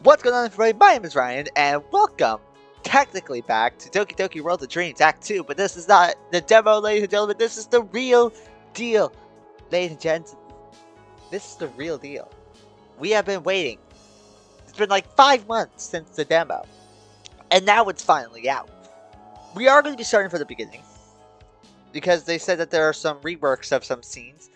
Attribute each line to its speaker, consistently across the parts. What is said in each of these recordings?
Speaker 1: What's going on, everybody? My name is Ryan, and welcome, technically back to Doki Doki World of Dreams Act 2, but this is not the demo, ladies and gentlemen. This is the real deal. Ladies and gents, this is the real deal. We have been waiting. It's been like 5 months since the demo, and now it's finally out. We are going to be starting from the beginning, because they said that there are some reworks of some scenes.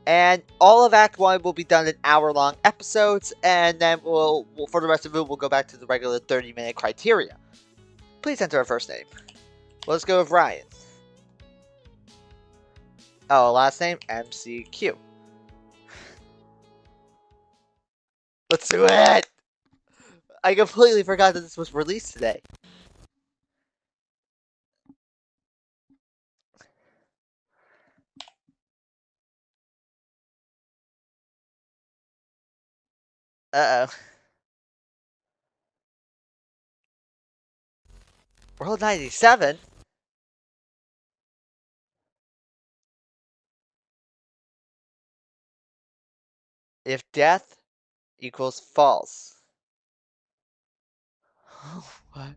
Speaker 1: And all of Act 1 will be done in hour-long episodes, and then we'll for the rest of it, we'll go back to the regular 30-minute criteria. Please enter our first name. Let's go with Ryan. Oh, last name, MCQ. Let's do it! I completely forgot that this was released today. Uh-oh. World 97? If death equals false. What?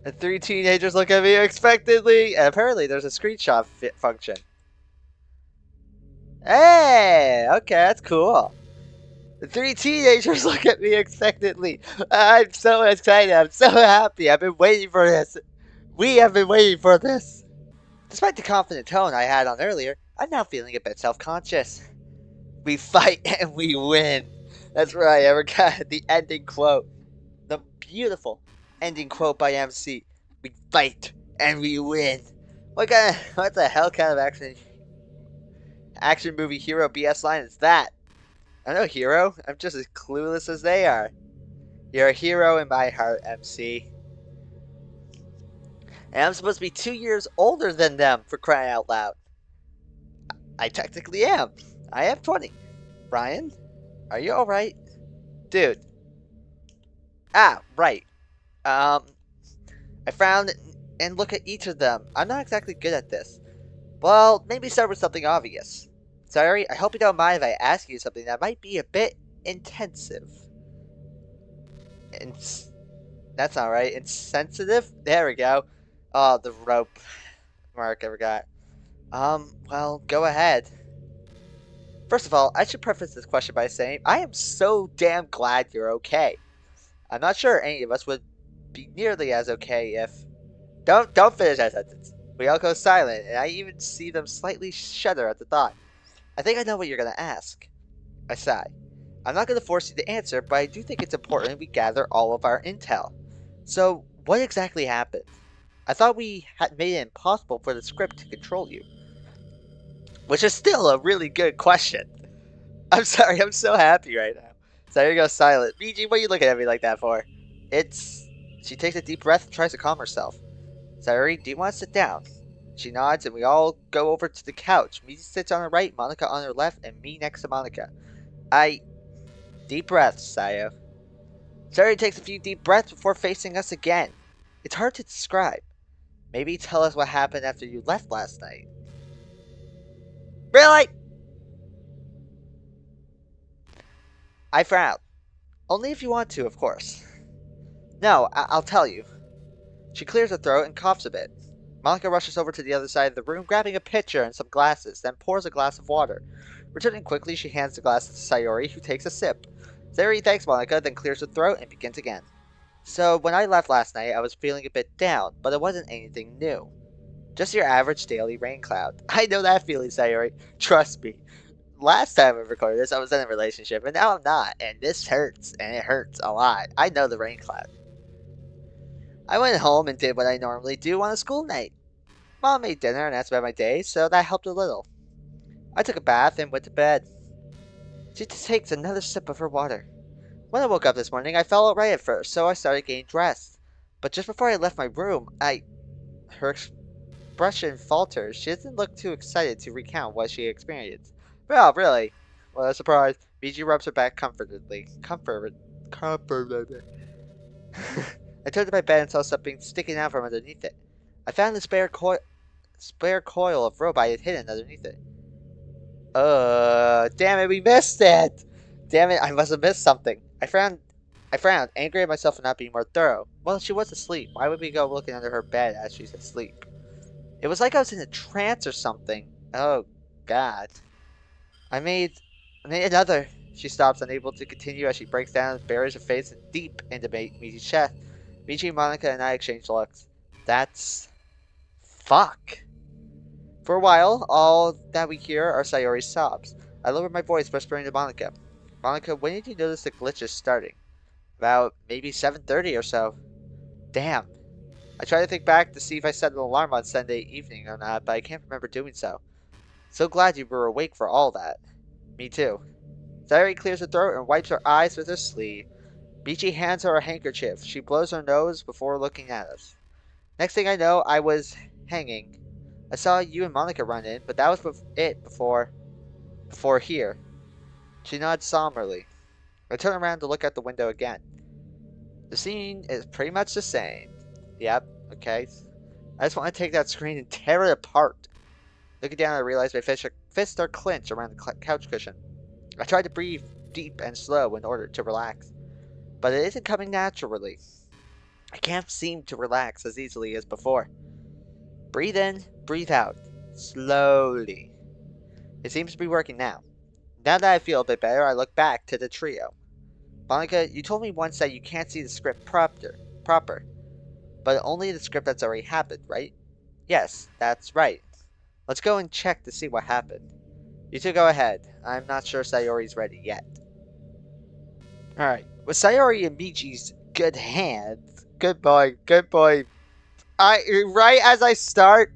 Speaker 1: The 3 teenagers look at me expectantly, and apparently there's a screenshot function. Hey! Okay, that's cool. The 3 teenagers look at me expectantly. I'm so excited. I'm so happy. I've been waiting for this. We have been waiting for this. Despite the confident tone I had on earlier, I'm now feeling a bit self-conscious. We fight and we win. That's right, I forgot the ending quote. The beautiful ending quote by MC. We fight and we win. What the hell kind of action movie hero BS line is that? I'm no hero. I'm just as clueless as they are. You're a hero in my heart, MC. And I'm supposed to be 2 years older than them, for crying out loud. I technically am. I am 20. Brian, are you alright? Dude. Ah, right. I frown and look at each of them. I'm not exactly good at this. Well, maybe start with something obvious. Sorry, I hope you don't mind if I ask you something that might be a bit intensive. That's not right. Insensitive? There we go. Oh, the rope mark I forgot. Well, go ahead. First of all, I should preface this question by saying I am so damn glad you're okay. I'm not sure any of us would be nearly as okay if... Don't finish that sentence. We all go silent, and I even see them slightly shudder at the thought. I think I know what you're going to ask. I sigh. I'm not going to force you to answer, but I do think it's important we gather all of our intel. So, what exactly happened? I thought we had made it impossible for the script to control you. Which is still a really good question. I'm sorry, I'm so happy right now. Sayuri goes silent. Miji, what are you looking at me like that for? She takes a deep breath and tries to calm herself. Sayuri, do you want to sit down? She nods, and we all go over to the couch. Miji sits on her right, Monica on her left, and me next to Monica. Deep breaths, Sayo. Sayuri takes a few deep breaths before facing us again. It's hard to describe. Maybe tell us what happened after you left last night. Really? I frown. Only if you want to, of course. No, I'll tell you. She clears her throat and coughs a bit. Monica rushes over to the other side of the room, grabbing a pitcher and some glasses, then pours a glass of water. Returning quickly, she hands the glass to Sayuri, who takes a sip. Sayuri thanks Monica, then clears her throat and begins again. So, when I left last night, I was feeling a bit down, but it wasn't anything new. Just your average daily rain cloud. I know that feeling, Sayuri. Trust me. Last time I recorded this, I was in a relationship, and now I'm not, and this hurts, and it hurts a lot. I know the rain cloud. I went home and did what I normally do on a school night. Mom made dinner and asked about my day, so that helped a little. I took a bath and went to bed. She takes another sip of her water. When I woke up this morning, I felt alright at first, so I started getting dressed. But just before I left my room, her expression falters. She doesn't look too excited to recount what she experienced. Well, really? What a surprise. Miji rubs her back comfortably. Comfortably. I turned to my bed and saw something sticking out from underneath it. I found the spare coil of rope I had hidden underneath it. Damn it, we missed it! Damn it, I must have missed something. I frowned, angry at myself for not being more thorough. Well, she was asleep. Why would we go looking under her bed as she's asleep? It was like I was in a trance or something. Oh, God. I made another. She stops, unable to continue as she breaks down and buries her face deep into Michi's chest. Michi, Monica, and I exchange looks. That's... fuck. For a while, all that we hear are Sayori's sobs. I lower my voice, whispering to Monica. Monica, when did you notice the glitch is starting? About maybe 7:30 or so. Damn. I try to think back to see if I set an alarm on Sunday evening or not, but I can't remember doing so. So glad you were awake for all that. Me too. Sayori clears her throat and wipes her eyes with her sleeve. Michi hands her a handkerchief. She blows her nose before looking at us. Next thing I know, I was hanging. I saw you and Monica run in, but that was it before here. She nods somberly. I turn around to look out the window again. The scene is pretty much the same. Yep, okay. I just want to take that screen and tear it apart. Looking down, I realize my fists are clenched around the couch cushion. I try to breathe deep and slow in order to relax, but it isn't coming naturally. I can't seem to relax as easily as before. Breathe in, breathe out, slowly. It seems to be working now. Now that I feel a bit better, I look back to the trio. Monica, you told me once that you can't see the script proper, but only the script that's already happened, right? Yes, that's right. Let's go and check to see what happened. You two go ahead. I'm not sure Sayori's ready yet. Alright, with Sayori in Michi's good hands. Good boy, good boy. Right as I start.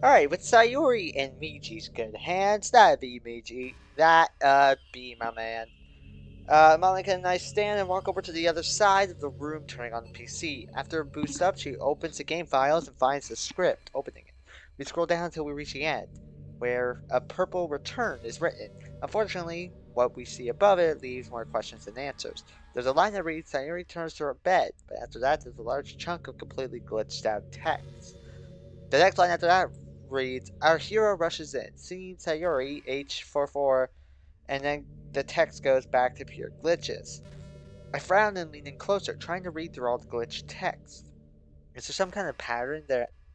Speaker 1: Alright, with Sayori in Michi's good hands, that'd be Michi. That'd be my man. Monica and I stand and walk over to the other side of the room, turning on the PC. After it boots up, she opens the game files and finds the script, opening it. We scroll down until we reach the end, where a purple return is written. Unfortunately, what we see above it leaves more questions than answers. There's a line that reads, Sayori returns to her bed, but after that, there's a large chunk of completely glitched out text. The next line after that reads, our hero rushes in, seeing Sayori, H44, and then the text goes back to pure glitches. I frown and lean in closer, trying to read through all the glitched text. Is there some kind of pattern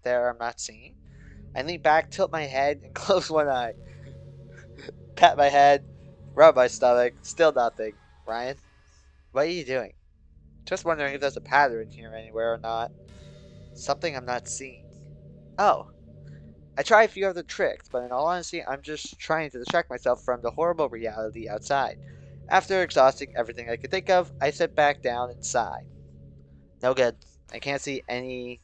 Speaker 1: there I'm not seeing? I lean back, tilt my head, and close one eye. Pat my head, rub my stomach, still nothing. Ryan, what are you doing? Just wondering if there's a pattern here anywhere or not. Something I'm not seeing. Oh. I try a few other tricks, but in all honesty, I'm just trying to distract myself from the horrible reality outside. After exhausting everything I could think of, I sit back down and sigh. No good. I can't see any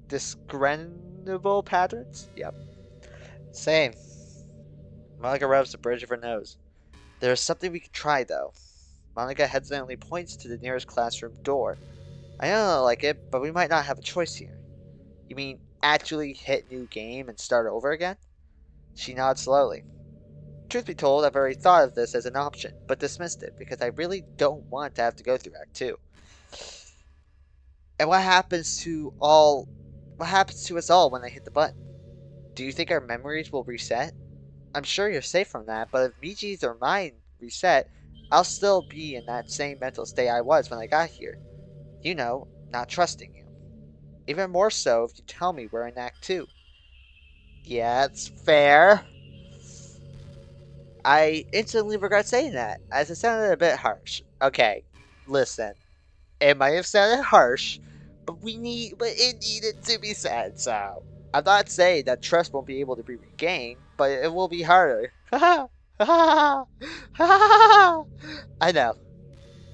Speaker 1: discernible patterns? Yep. Same. Monica rubs the bridge of her nose. There's something we could try, though. Monica hesitantly points to the nearest classroom door. I don't like it, but we might not have a choice here. You mean actually hit new game and start over again? She nods slowly. Truth be told, I've already thought of this as an option, but dismissed it because I really don't want to have to go through Act 2. And what happens to us all when I hit the button? Do you think our memories will reset? I'm sure you're safe from that, but if Michi's or mine reset, I'll still be in that same mental state I was when I got here. You know, not trusting you. Even more so if you tell me we're in Act 2. Yeah, it's fair. I instantly regret saying that, as it sounded a bit harsh. Okay, listen. It might have sounded harsh, but it needed to be said, so. I'm not saying that trust won't be able to be regained, but it will be harder. I know.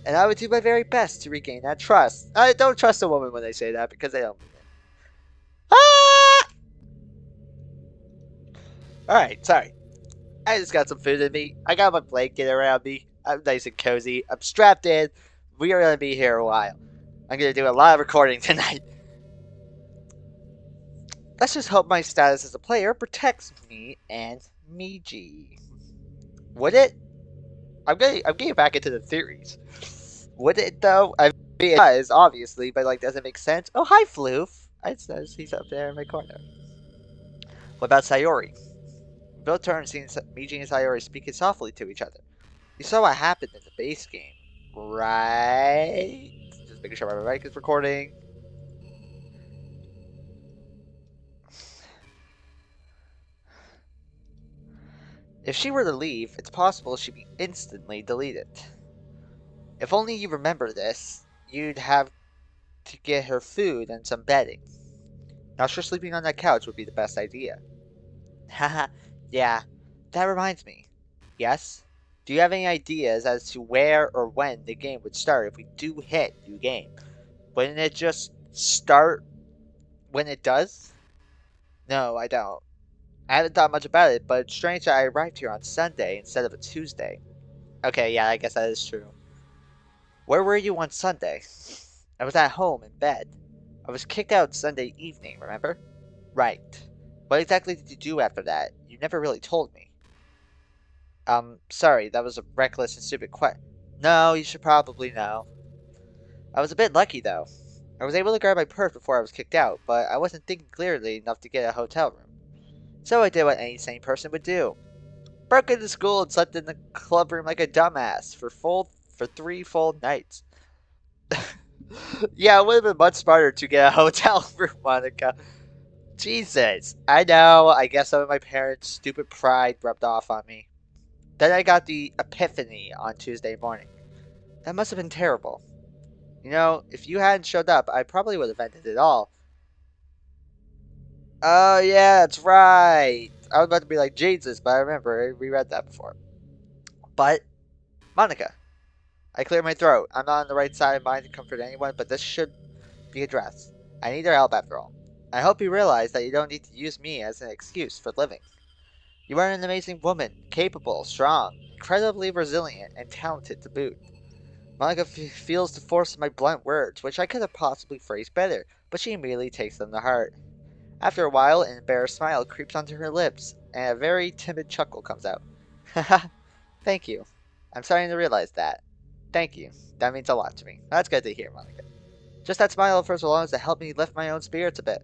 Speaker 1: And I would do my very best to regain that trust. I don't trust a woman when they say that because they don't mean it. Alright, sorry. I just got some food in me. I got my blanket around me. I'm nice and cozy. I'm strapped in. We are going to be here a while. I'm going to do a lot of recording tonight. Let's just hope my status as a player protects me and Miji. Would it? I'm getting back into the theories. Would it though? I It does, obviously, but like, doesn't make sense. Oh, hi, Floof. I says he's up there in my corner. What about Sayori? Bill turned, seeing Miji and Sayori speaking softly to each other. You saw what happened in the base game, right? Just making sure my mic is recording. If she were to leave, it's possible she'd be instantly deleted. If only you remember this, you'd have to get her food and some bedding. Not sure sleeping on that couch would be the best idea. Haha, yeah. That reminds me. Yes? Do you have any ideas as to where or when the game would start if we do hit new game? Wouldn't it just start when it does? No, I don't. I haven't thought much about it, but it's strange that I arrived here on Sunday instead of a Tuesday. Okay, yeah, I guess that is true. Where were you on Sunday? I was at home in bed. I was kicked out Sunday evening, remember? Right. What exactly did you do after that? You never really told me. Sorry, that was a reckless and stupid question. No, you should probably know. I was a bit lucky, though. I was able to grab my purse before I was kicked out, but I wasn't thinking clearly enough to get a hotel room. So I did what any sane person would do. Broke into school and slept in the club room like a dumbass for 3 full nights. Yeah, it would have been much smarter to get a hotel room, Monica. Jesus. I know, I guess some of my parents' stupid pride rubbed off on me. Then I got the epiphany on Tuesday morning. That must have been terrible. You know, if you hadn't showed up, I probably would have ended it all. Oh, yeah, that's right. I was about to be like, Jesus, but I remember I reread that before. But, Monica, I cleared my throat. I'm not on the right side of mind to comfort anyone, but this should be addressed. I need your help after all. I hope you realize that you don't need to use me as an excuse for living. You are an amazing woman, capable, strong, incredibly resilient, and talented to boot. Monica feels the force of my blunt words, which I could have possibly phrased better, but she immediately takes them to heart. After a while, an embarrassed smile creeps onto her lips, and a very timid chuckle comes out. Haha, thank you. I'm starting to realize that. Thank you. That means a lot to me. That's good to hear, Monica. Just that smile of hers alone has helped me lift my own spirits a bit.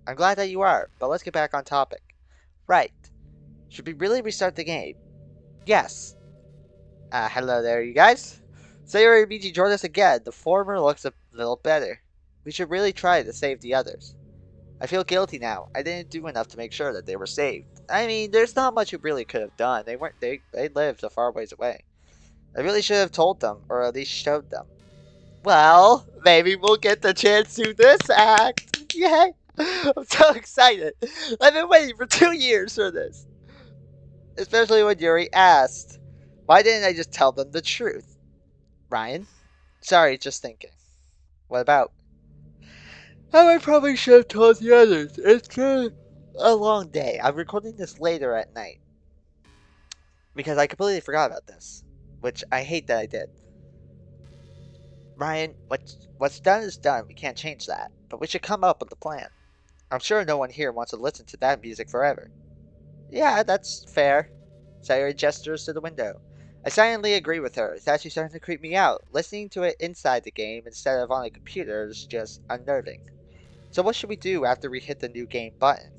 Speaker 1: I'm glad that you are, but let's get back on topic. Right. Should we really restart the game? Yes. Hello there, you guys. Sayori and Miji joined us again. The former looks a little better. We should really try to save the others. I feel guilty now. I didn't do enough to make sure that they were saved. I mean, there's not much you really could have done. They lived a far ways away. I really should have told them, or at least showed them. Well, maybe we'll get the chance to this act. Yay! I'm so excited. I've been waiting for 2 years for this. Especially when Yuri asked. Why didn't I just tell them the truth? Ryan? Sorry, just thinking. What about? Oh, I probably should have told the others. It's been a long day. I'm recording this later at night. Because I completely forgot about this. Which I hate that I did. Ryan, what's done is done. We can't change that. But we should come up with a plan. I'm sure no one here wants to listen to that music forever. Yeah, that's fair. Sayori gestures to the window. I silently agree with her. It's actually starting to creep me out. Listening to it inside the game instead of on a computer is just unnerving. So what should we do after we hit the new game button?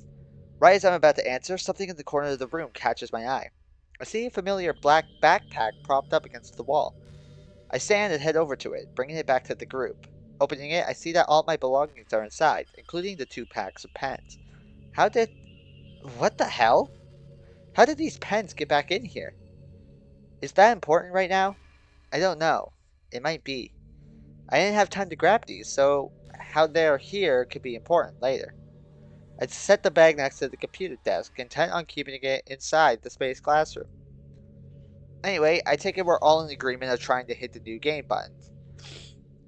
Speaker 1: Right as I'm about to answer, something in the corner of the room catches my eye. I see a familiar black backpack propped up against the wall. I stand and head over to it, bringing it back to the group. Opening it, I see that all my belongings are inside, including the 2 packs of pens. What the hell? How did these pens get back in here? Is that important right now? I don't know. It might be. I didn't have time to grab these, so how they're here could be important later. I set the bag next to the computer desk, intent on keeping it inside the space classroom. Anyway, I take it we're all in agreement of trying to hit the new game button.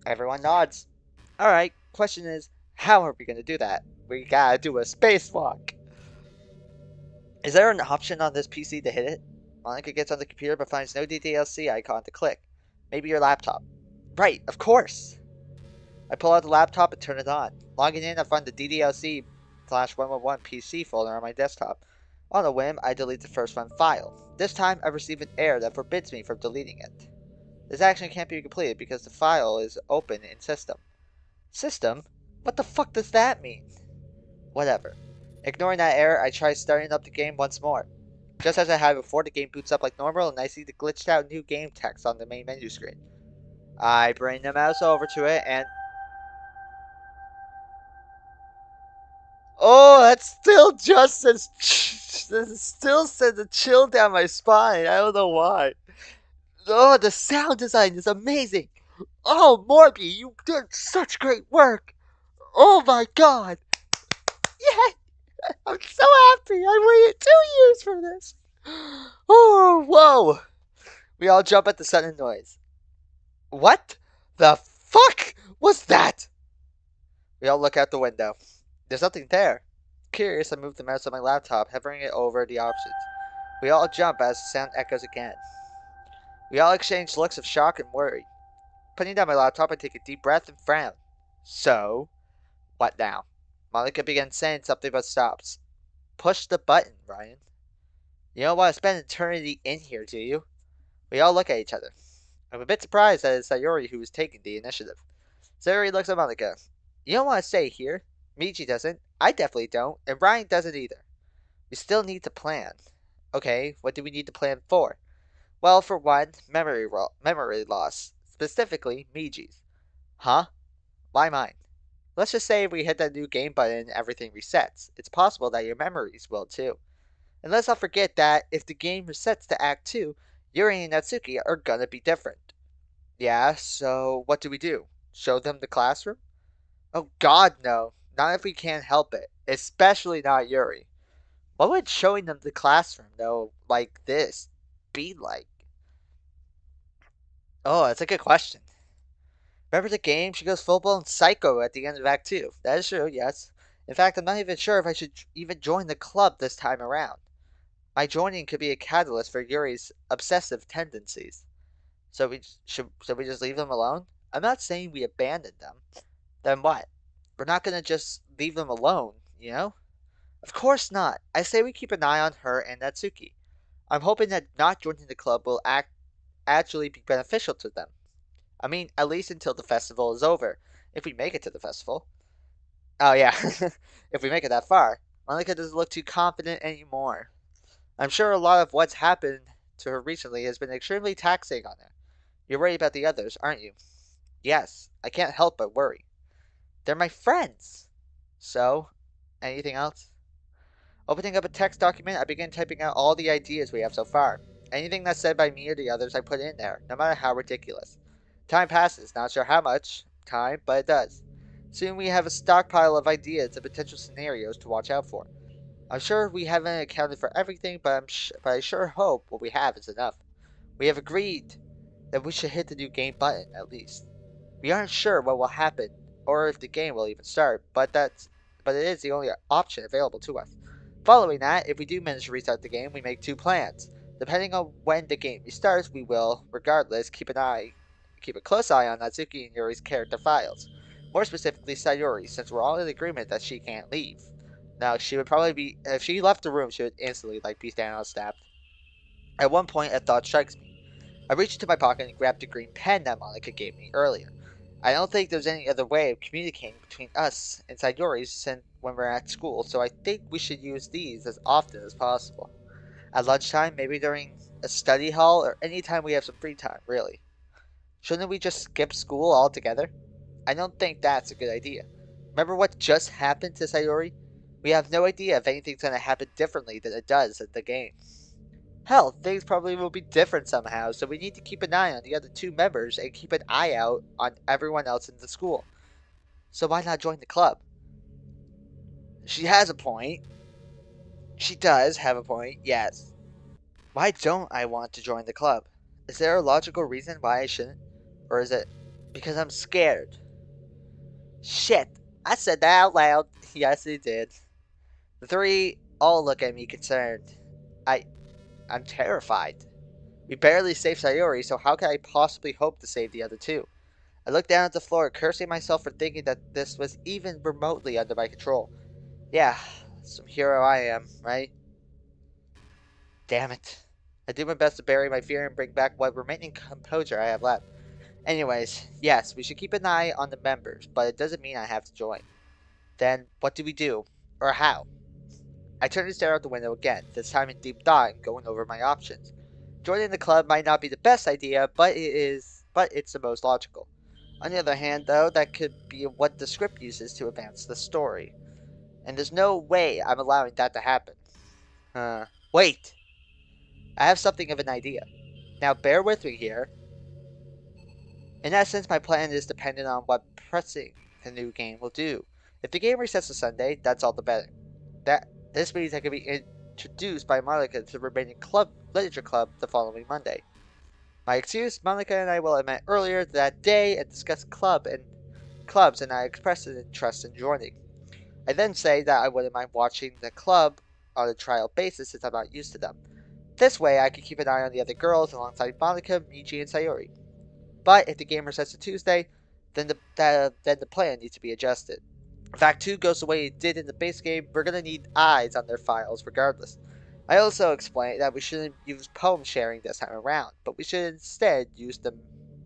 Speaker 1: Everyone nods. Alright, question is, how are we going to do that? We gotta do a spacewalk. Is there an option on this PC to hit it? Monica gets on the computer but finds no DDLC icon to click. Maybe your laptop. Right, of course! I pull out the laptop and turn it on. Logging in, I find the DDLC/111 PC folder on my desktop. On a whim, I delete the first run file. This time, I receive an error that forbids me from deleting it. This action can't be completed because the file is open in system. System? What the fuck does that mean? Whatever. Ignoring that error, I try starting up the game once more. Just as I had before, the game boots up like normal and I see the glitched out new game text on the main menu screen. I bring the mouse over to it and... Oh, that's still just as... This still sends a chill down my spine. I don't know why. Oh, the sound design is amazing. Oh, Morby, you did such great work. Oh my god. Yeah, I'm so happy. I waited 2 years for this. Oh, whoa. We all jump at the sudden noise. What the fuck was that? We all look out the window. There's nothing there. Curious, I move the mouse on my laptop, hovering it over the options. We all jump as the sound echoes again. We all exchange looks of shock and worry. Putting down my laptop, I take a deep breath and frown. So, what now? Monica begins saying something but stops. Push the button, Ryan. You don't want to spend eternity in here, do you? We all look at each other. I'm a bit surprised that it's Sayori who is taking the initiative. Sayori looks at Monica. You don't want to stay here. Michi doesn't. I definitely don't. And Ryan doesn't either. We still need to plan. Okay, what do we need to plan for? Well, for one, memory loss. Specifically, Miji's. Huh? Why mine? Let's just say if we hit that new game button and everything resets. It's possible that your memories will too. And let's not forget that if the game resets to Act 2, Yuri and Natsuki are gonna be different. Yeah, so what do we do? Show them the classroom? Oh god, no. Not if we can't help it. Especially not Yuri. What would showing them the classroom, though, like this, be like? Oh, that's a good question. Remember the game? She goes full-blown psycho at the end of Act 2. That is true, yes. In fact, I'm not even sure if I should even join the club this time around. My joining could be a catalyst for Yuri's obsessive tendencies. So we just leave them alone? I'm not saying we abandon them. Then what? We're not gonna just leave them alone, you know? Of course not. I say we keep an eye on her and Natsuki. I'm hoping that not joining the club will actually be beneficial to them. I mean, at least until the festival is over. If we make it to the festival. Oh yeah, if we make it that far. Monica doesn't look too confident anymore. I'm sure a lot of what's happened to her recently has been extremely taxing on her. You're worried about the others, aren't you? Yes, I can't help but worry. They're my friends. So, anything else? Opening up a text document, I begin typing out all the ideas we have so far. Anything that's said by me or the others, I put in there, no matter how ridiculous. Time passes, not sure how much time, but it does. Soon we have a stockpile of ideas and potential scenarios to watch out for. I'm sure we haven't accounted for everything, but I sure hope what we have is enough. We have agreed that we should hit the new game button, at least. We aren't sure what will happen, or if the game will even start, but it is the only option available to us. Following that, if we do manage to restart the game, we make two plans. Depending on when the game restarts, we will, regardless, keep a close eye on Natsuki and Yuri's character files. More specifically, Sayori, since we're all in agreement that she can't leave. Now, she would probably be, if she left the room, she would instantly, be Thanos stabbed. At one point, a thought strikes me. I reach into my pocket and grab the green pen that Monica gave me earlier. I don't think there's any other way of communicating between us and Sayori's when we're at school, so I think we should use these as often as possible. At lunchtime, maybe during a study hall, or any time we have some free time, really. Shouldn't we just skip school altogether? I don't think that's a good idea. Remember what just happened to Sayori? We have no idea if anything's going to happen differently than it does in the game. Hell, things probably will be different somehow, so we need to keep an eye on the other two members and keep an eye out on everyone else in the school. So why not join the club? She has a point. She does have a point, yes. Why don't I want to join the club? Is there a logical reason why I shouldn't? Or is it because I'm scared? Shit, I said that out loud. Yes, it did. The three all look at me concerned. I'm terrified. We barely saved Sayori, so how can I possibly hope to save the other two? I looked down at the floor, cursing myself for thinking that this was even remotely under my control. Yeah, some hero I am, right? Damn it. I do my best to bury my fear and bring back what remaining composure I have left. Anyways, yes, we should keep an eye on the members, but it doesn't mean I have to join. Then, what do we do? Or how? I turn to stare out the window again, this time in deep thought and going over my options. Joining the club might not be the best idea, but it's the most logical. On the other hand, though, that could be what the script uses to advance the story. And there's no way I'm allowing that to happen. Wait! I have something of an idea. Now bear with me here. In essence, my plan is dependent on what pressing the new game will do. If the game resets to Sunday, that's all the better. This means I can be introduced by Monica to the remaining literature club the following Monday. My excuse, Monica and I will have met earlier that day and discuss clubs, and I expressed an interest in joining. I then say that I wouldn't mind watching the club on a trial basis since I'm not used to them. This way, I can keep an eye on the other girls alongside Monica, Michi, and Sayori. But if the game resets to Tuesday, then the plan needs to be adjusted. If Act 2 goes the way it did in the base game, we're going to need eyes on their files regardless. I also explained that we shouldn't use poem sharing this time around, but we should instead use the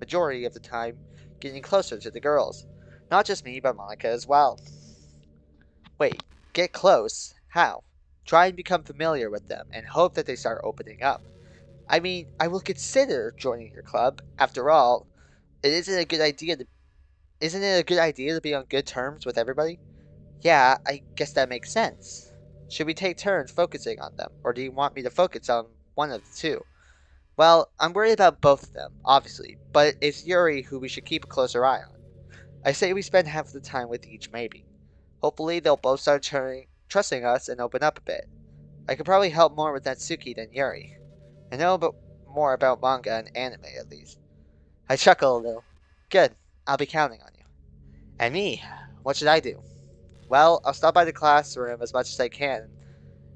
Speaker 1: majority of the time getting closer to the girls. Not just me, but Monica as well. Wait, get close? How? Try and become familiar with them and hope that they start opening up. I mean, I will consider joining your club. After all, isn't it a good idea to be on good terms with everybody? Yeah, I guess that makes sense. Should we take turns focusing on them, or do you want me to focus on one of the two? Well, I'm worried about both of them, obviously, but it's Yuri who we should keep a closer eye on. I say we spend half the time with each, maybe. Hopefully, they'll both start trusting us and open up a bit. I could probably help more with Natsuki than Yuri. I know more about manga and anime, at least. I chuckle a little. Good, I'll be counting on you. And me, what should I do? Well, I'll stop by the classroom as much as I can,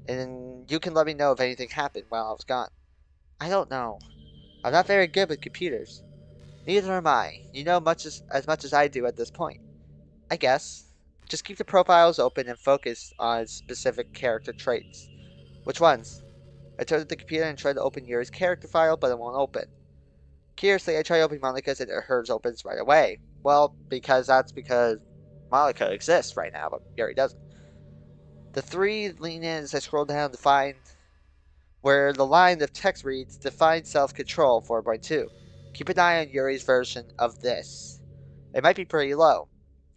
Speaker 1: and you can let me know if anything happened while I was gone. I don't know. I'm not very good with computers. Neither am I. You know as much as I do at this point. I guess. Just keep the profiles open and focus on specific character traits. Which ones? I turned to the computer and tried to open Yuri's character file, but it won't open. Curiously, I tried opening Monica's and hers opens right away. Well, because Monica exists right now, but Yuri doesn't. The three lean in as I scroll down to find where the line of text reads Define Self-Control 4.2. Keep an eye on Yuri's version of this. It might be pretty low.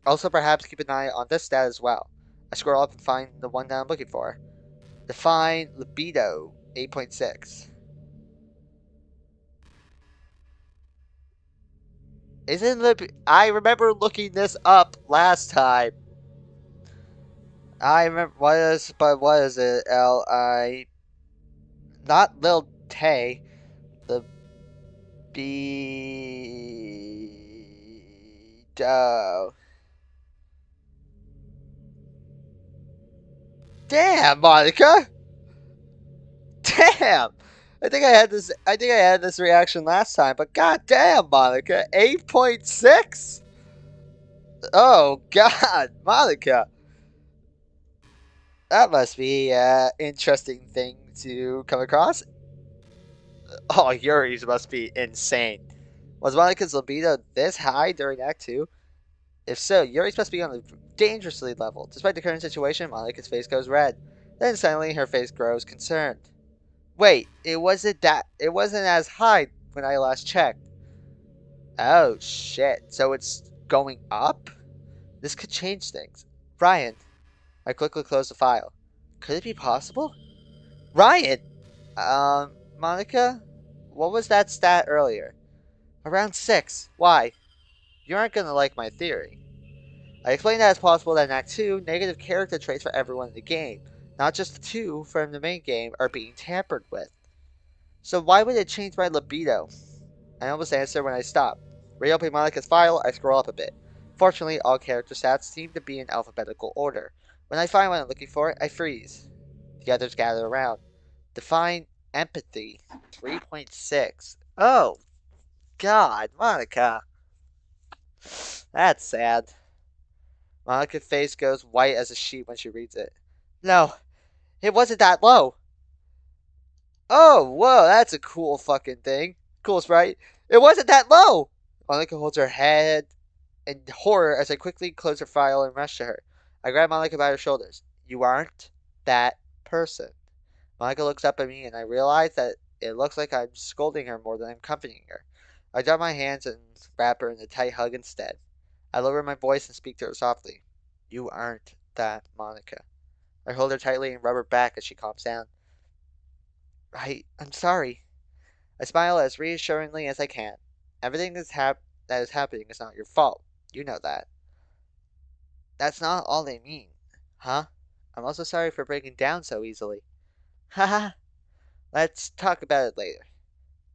Speaker 1: Also, perhaps keep an eye on this stat as well. I scroll up and find the one that I'm looking for. Define Libido 8.6. I remember looking this up last time. I remember what is it? Not Lil Tay, the Bedo. Damn, Monica. Damn. I think I had this reaction last time, but god damn, Monica. 8.6? Oh god, Monica. That must be an interesting thing to come across. Oh, Yuri's must be insane. Was Monica's libido this high during Act 2? If so, Yuri's must be on a dangerously level. Despite the current situation, Monica's face goes red. Then suddenly her face grows concerned. Wait, it wasn't as high when I last checked. Oh shit, so it's going up? This could change things. Ryan. I quickly closed the file. Could it be possible? Ryan! Monica? What was that stat earlier? Around 6. Why? You aren't gonna like my theory. I explained that it's possible that in Act 2, negative character traits for everyone in the game, not just the two from the main game, are being tampered with. So why would it change my libido? I almost answered when I stopped. Reopening Monica's file, I scroll up a bit. Fortunately, all character stats seem to be in alphabetical order. When I find what I'm looking for, I freeze. The others gather around. Define empathy 3.6. Oh, God, Monica. That's sad. Monica's face goes white as a sheet when she reads it. No, it wasn't that low. Oh, whoa, that's a cool fucking thing. Cool sprite. It wasn't that low! Monica holds her head in horror as I quickly close her file and rush to her. I grab Monica by her shoulders. You aren't that person. Monica looks up at me and I realize that it looks like I'm scolding her more than I'm comforting her. I drop my hands and wrap her in a tight hug instead. I lower my voice and speak to her softly. You aren't that Monica. I hold her tightly and rub her back as she calms down. I'm sorry. I smile as reassuringly as I can. Everything that is happening is not your fault. You know that. That's not all they mean. Huh? I'm also sorry for breaking down so easily. Haha. Let's talk about it later.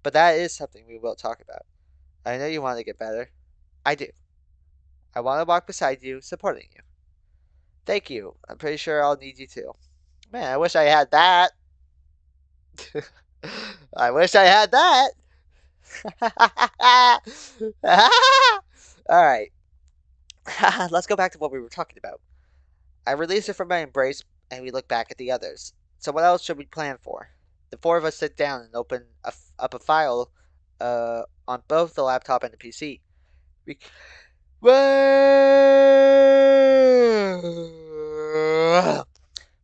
Speaker 1: But that is something we will talk about. I know you want to get better. I do. I want to walk beside you, supporting you. Thank you. I'm pretty sure I'll need you too. Man, I wish I had that. I wish I had that. Alright. Let's go back to what we were talking about. I release her from my embrace and we look back at the others. So what else should we plan for? The four of us sit down and open up a file on both the laptop and the PC. We,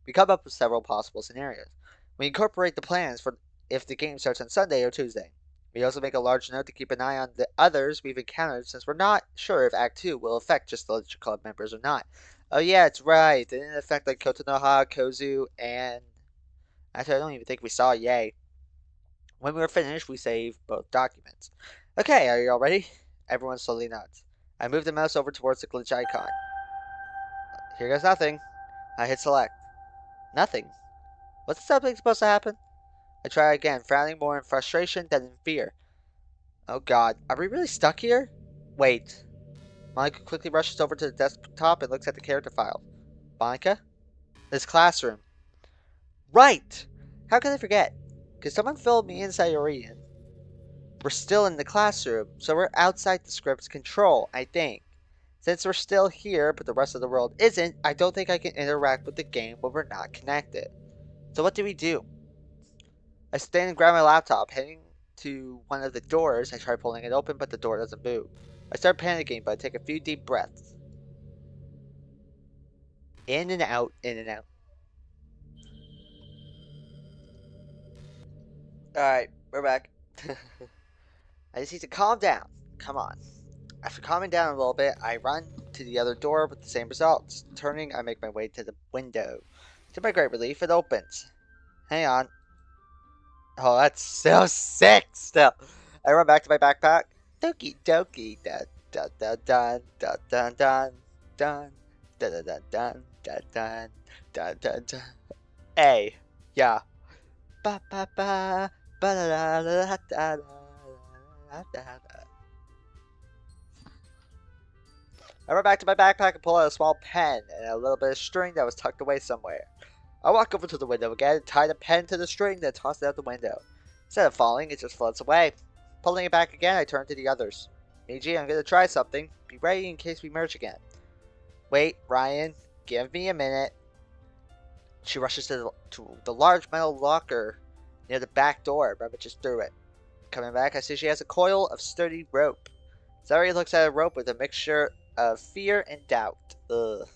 Speaker 1: we come up with several possible scenarios. We incorporate the plans for if the game starts on Sunday or Tuesday. We also make a large note to keep an eye on the others we've encountered since we're not sure if Act 2 will affect just the Literature Club members or not. Oh yeah, it's right. Didn't it affect like Kotonoha, Kozu, and... Actually, I don't even think we saw Yay. When we were finished, we saved both documents. Okay, are you all ready? Everyone slowly nods. I move the mouse over towards the glitch icon. Here goes nothing. I hit select. Nothing. What's something supposed to happen? I try again, frowning more in frustration than in fear. Oh god, are we really stuck here? Wait. Monica quickly rushes over to the desktop and looks at the character file. Monica? This classroom. Right! How could I forget? Could someone fill me in Sayorian? We're still in the classroom, so we're outside the script's control, I think. Since we're still here, but the rest of the world isn't, I don't think I can interact with the game when we're not connected. So what do we do? I stand and grab my laptop, heading to one of the doors. I try pulling it open, but the door doesn't move. I start panicking, but I take a few deep breaths. In and out, in and out. Alright, we're back. I just need to calm down. Come on. After calming down a little bit, I run to the other door with the same results. Turning, I make my way to the window. To my great relief, it opens. Hang on. Oh, that's so sick still. I run back to my backpack. Doki Doki. Dun dun dun dun dun dun dun dun dun dun dun dun dun dun dun dun. A. Yeah. Ba ba ba ba da da da da da da da. I run back to my backpack and pull out a small pen and a little bit of string that was tucked away somewhere. I walk over to the window again and tie the pen to the string, then toss it out the window. Instead of falling, it just floats away. Pulling it back again, I turn to the others. Miji, I'm gonna try something. Be ready in case we merge again. Wait, Ryan, give me a minute. She rushes to the large metal locker near the back door and rummages through it. Coming back, I see she has a coil of sturdy rope. Sayori looks at a rope with a mixture of fear and doubt. Ugh.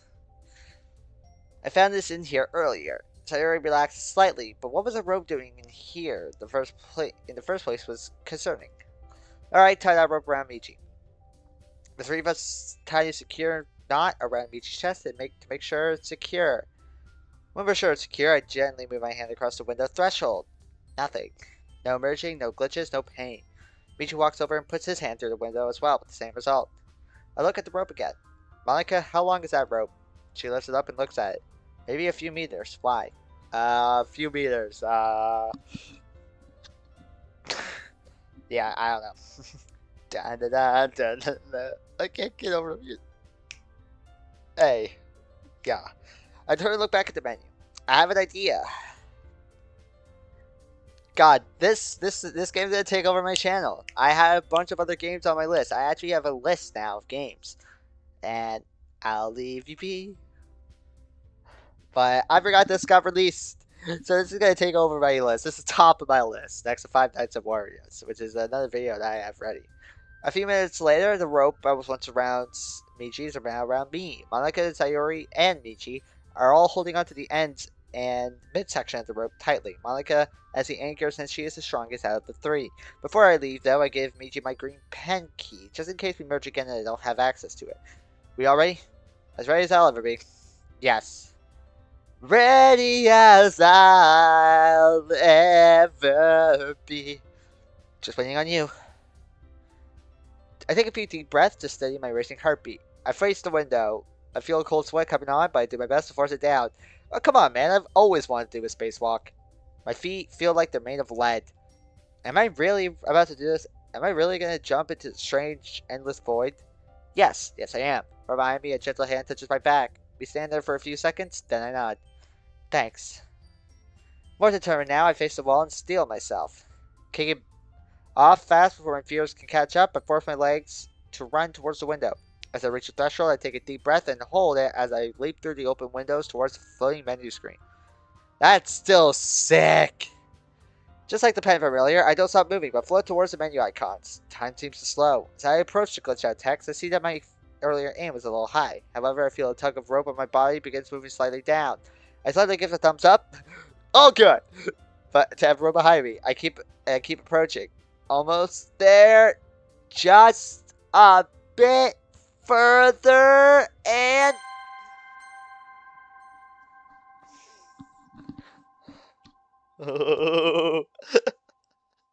Speaker 1: I found this in here earlier. Sayori relaxed slightly, but what was the rope doing in here in the first place was concerning. Alright, tie that rope around Michi. The three of us tie a secure knot around Michi's chest and make sure it's secure. When we're sure it's secure, I gently move my hand across the window threshold. Nothing. No merging, no glitches, no pain. Michi walks over and puts his hand through the window as well, with the same result. I look at the rope again. Monica, how long is that rope? She lifts it up and looks at it. Maybe a few meters. Why? A few meters. Yeah, I don't know. Da, da, da, da, da, da. I can't get over it. Hey. Yeah. I turn and look back at the menu. I have an idea. God, this game's gonna take over my channel. I had a bunch of other games on my list. I actually have a list now of games. And I'll leave you be. But I forgot this got released. So this is gonna take over my list. This is top of my list, next to Five Nights at Warriors, which is another video that I have ready. A few minutes later, the rope that was once around Michi is now around me. Monica, Sayori, and Michi are all holding onto the ends and midsection of the rope tightly. Monica as the anchor since she is the strongest out of the three. Before I leave, though, I give Michi my green pen key, just in case we merge again and I don't have access to it. We all ready? As ready as I'll ever be. Yes. Ready as I'll ever be. Just waiting on you. I take a few deep breaths to steady my racing heartbeat. I face the window. I feel a cold sweat coming on, but I do my best to force it down. Oh, come on, man. I've always wanted to do a spacewalk. My feet feel like they're made of lead. Am I really about to do this? Am I really going to jump into the strange, endless void? Yes, I am. From behind me, a gentle hand touches my back. We stand there for a few seconds, then I nod. Thanks. More determined now, I face the wall and steel myself. Kicking off fast before my fears can catch up, I force my legs to run towards the window. As I reach the threshold, I take a deep breath and hold it as I leap through the open windows towards the floating menu screen. That's still sick! Just like the pen from earlier, I don't stop moving, but float towards the menu icons. Time seems to slow. As I approach the glitched out text, I see that my earlier aim was a little high. However, I feel a tug of rope on my body begins moving slightly down. I slightly give a thumbs up. Oh, good! But to everyone behind me, I keep approaching. Almost there. Just a bit further and... Oh,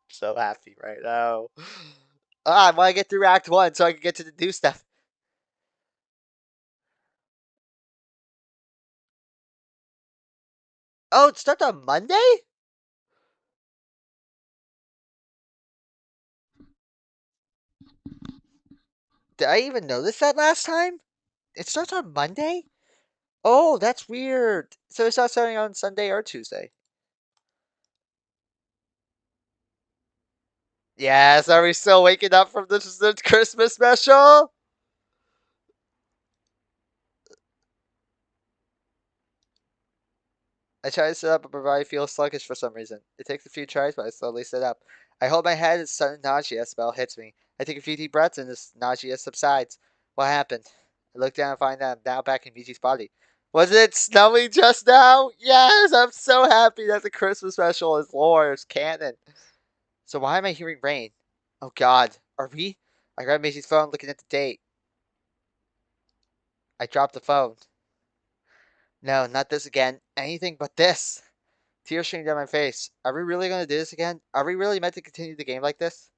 Speaker 1: so happy right now. I want to get through Act 1 so I can get to the new stuff. Oh, it starts on Monday? Did I even notice that last time? It starts on Monday? Oh, that's weird. So it's not starting on Sunday or Tuesday. Yes, are we still waking up from the Christmas special? I try to sit up, but my body feels sluggish for some reason. It takes a few tries, but I slowly sit up. I hold my head as sudden nausea spell hits me. I take a few deep breaths and this nausea subsides. What happened? I look down and find that I'm now back in Michi's body. Was it snowing just now? Yes, I'm so happy that the Christmas special is lore, it's canon. So why am I hearing rain? Oh god, are we? I grab Macy's phone looking at the date. I drop the phone. No, not this again. Anything but this. Tears streamed down my face. Are we really going to do this again? Are we really meant to continue the game like this?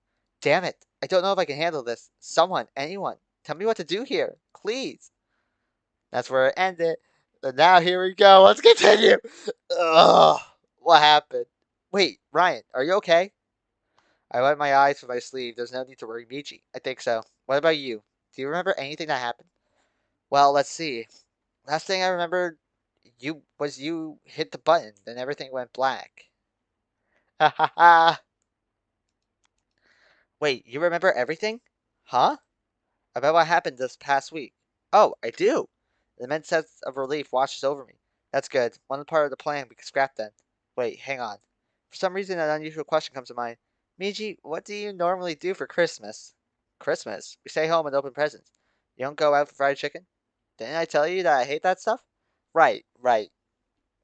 Speaker 1: Damn it. I don't know if I can handle this. Someone, anyone, tell me what to do here. Please. That's where it ended. And now here we go. Let's continue. Ugh. What happened? Wait, Ryan, are you okay? I wipe my eyes with my sleeve. There's no need to worry Michi. I think so. What about you? Do you remember anything that happened? Well, let's see. Last thing I remembered you hit the button, then everything went black. Ha ha ha. Wait, you remember everything? Huh? About what happened this past week? Oh, I do. The immense sense of relief washes over me. That's good. One part of the plan we can scrap then. Wait, hang on. For some reason, an unusual question comes to mind. Miji, what do you normally do for Christmas? Christmas? We stay home and open presents. You don't go out for fried chicken? Didn't I tell you that I hate that stuff? Right.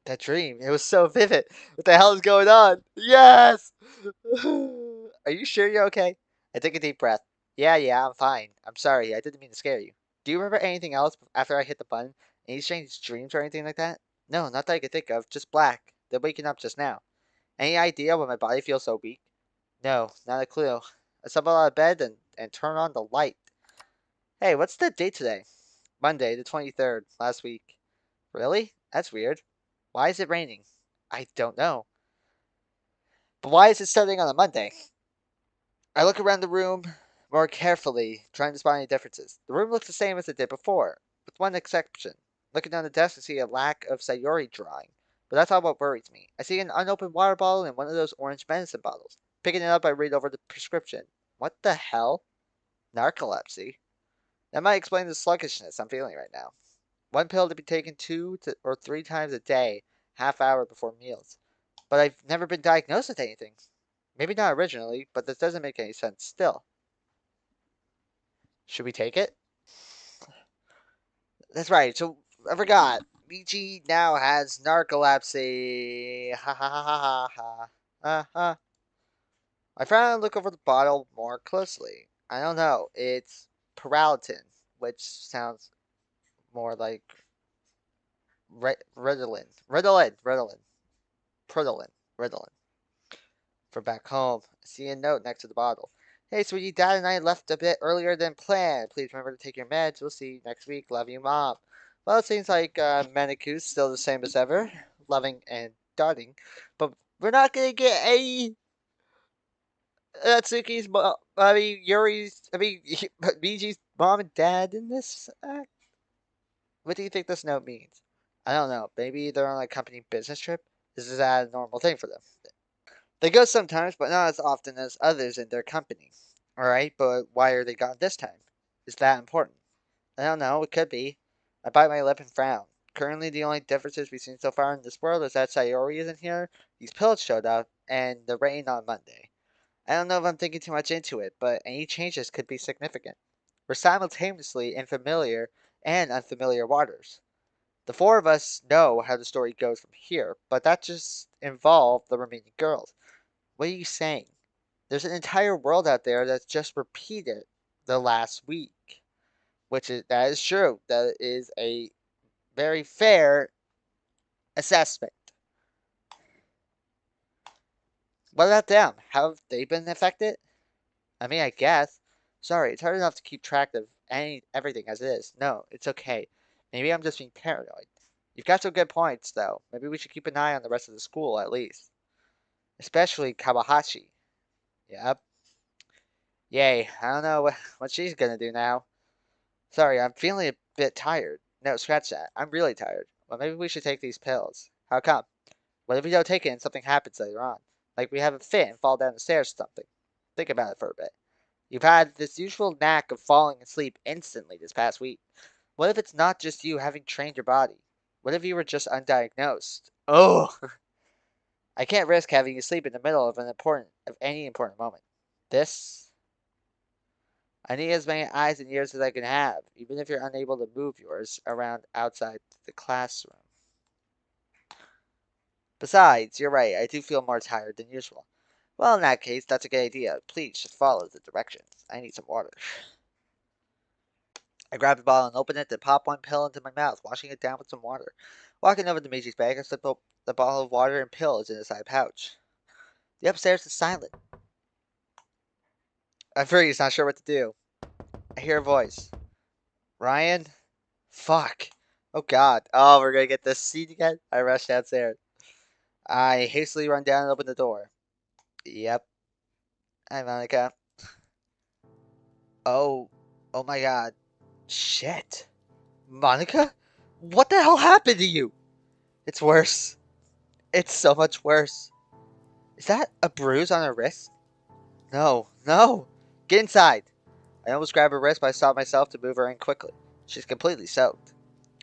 Speaker 1: That dream. It was so vivid. What the hell is going on? Yes! Are you sure you're okay? I take a deep breath. Yeah, I'm fine. I'm sorry. I didn't mean to scare you. Do you remember anything else after I hit the button? Any strange dreams or anything like that? No, not that I could think of. Just black. They're waking up just now. Any idea why my body feels so weak? No, not a clue. I stumble out of bed and turn on the light. Hey, what's the date today? Monday, the 23rd, last week. Really? That's weird. Why is it raining? I don't know. But why is it starting on a Monday? I look around the room more carefully, trying to spot any differences. The room looks the same as it did before, with one exception. Looking down the desk, I see a lack of Sayori drawing. But that's not what worries me. I see an unopened water bottle and one of those orange medicine bottles. Picking it up, I read over the prescription. What the hell? Narcolepsy? That might explain the sluggishness I'm feeling right now. One pill to be taken or three times a day. half hour before meals. But I've never been diagnosed with anything. Maybe not originally, but this doesn't make any sense still. Should we take it? That's right. So I forgot. Michi now has narcolepsy. Ha ha ha ha ha. Ha. I finally look over the bottle more closely. I don't know. It's Peraltin, which sounds more like Ritalin. Ritalin. From back home. I see a note next to the bottle. Hey, sweetie, Dad and I left a bit earlier than planned. Please remember to take your meds. We'll see you next week. Love you, Mom. Well, it seems like Maniku's still the same as ever, loving and darting. But we're not gonna get any Tsuki's mom. I mean, Yuri's. I mean, Miji's mom and dad in this act. What do you think this note means? I don't know. Maybe they're on a company business trip. This is a normal thing for them. They go sometimes, but not as often as others in their company. Alright, but why are they gone this time? Is that important? I don't know, it could be. I bite my lip and frown. Currently, the only differences we've seen so far in this world is that Sayori isn't here, these pilots showed up, and the rain on Monday. I don't know if I'm thinking too much into it, but any changes could be significant. We're simultaneously in familiar and unfamiliar waters. The four of us know how the story goes from here, but that just involved the remaining girls. What are you saying? There's an entire world out there that's just repeated the last week, that is true. That is a very fair assessment. What about them? Have they been affected? I mean, I guess. Sorry, it's hard enough to keep track of everything as it is. No, it's okay. Maybe I'm just being paranoid. You've got some good points, though. Maybe we should keep an eye on the rest of the school, at least. Especially Kawahashi. Yep. Yay, I don't know what she's gonna do now. Sorry, I'm feeling a bit tired. No, scratch that. I'm really tired. Well, maybe we should take these pills. How come? What if we don't take it and something happens later on? Like we have a fit and fall down the stairs or something. Think about it for a bit. You've had this usual knack of falling asleep instantly this past week. What if it's not just you having trained your body? What if you were just undiagnosed? Oh, I can't risk having you sleep in the middle of any important moment. This I need as many eyes and ears as I can have, even if you're unable to move yours around outside the classroom. Besides, you're right, I do feel more tired than usual. Well, in that case, that's a good idea. Please just follow the directions. I need some water. I grab the bottle and open it, then pop one pill into my mouth, washing it down with some water. Walking over to Meiji's bag, I slip the bottle of water and pills in a side pouch. The upstairs is silent. I'm freeze, not sure what to do. I hear a voice. Ryan? Fuck. Oh god. Oh, we're gonna get this scene again? I rush downstairs. I hastily run down and open the door. Yep. Hi, Monica. Oh. Oh my god. Shit. Monica? What the hell happened to you? It's worse. It's so much worse. Is that a bruise on her wrist? No. No. Get inside. I almost grab her wrist, but I stopped myself to move her in quickly. She's completely soaked.